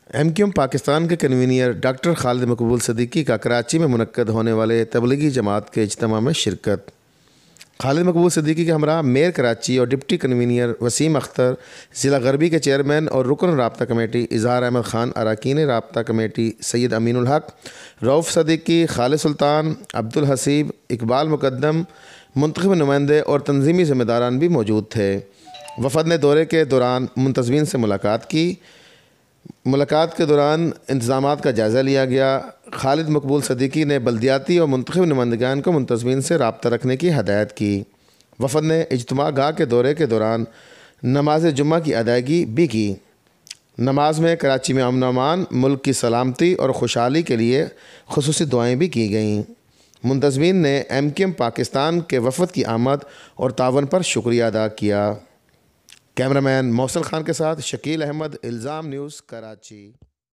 MQM Pakistan के convener doctor Khalid मकबूल सदीकी का कराची में मुनक्कद होने वाले तबलीगी जमात के इज्तिमा में शिरकत। खालिद मकबूल सदीकी के हमरा मेयर कराची और डिप्टी कन्वीनियर वसीम अख्तर, ज़िला गरबी के चेयरमैन और रुकन राब्ता कमेटी इजहार अहमद ख़ान, अरकान राब्ता कमेटी सैयद अमीनुल हक, रऊफ़ सदीकी, खालिद सुल्तान, अब्दुल हसीब, इकबाल मुकद्दम, मुंतखब नुमाइंदे और तंजीमी ज़िम्मेदारान भी मौजूद थे। वफ़द ने दौरे के दौरान मुंतज़मीन से मुलाकात की। मुलाकात के दौरान इंतज़ामात का जायज़ा लिया गया। खालिद मकबूल सदीकी ने बल्दियाती और मुंतखब नुमाइंदगान को मुंतज़मीन से रब्ता रखने की हदायत की। वफ़द ने इज्तिमा गाह के दौरे के दौरान नमाज जुम्मा की अदायगी भी की। नमाज में कराची में अमन अमान, मुल्क की सलामती और खुशहाली के लिए खुसूसी दुआएँ भी की गईं। मुंतज़मीन ने MQM पाकिस्तान के वफ़द की आमद और तावन पर शुक्रिया अदा किया। कैमरामैन मोहसिन खान के साथ शकील अहमद, इल्ज़ाम न्यूज़, कराची।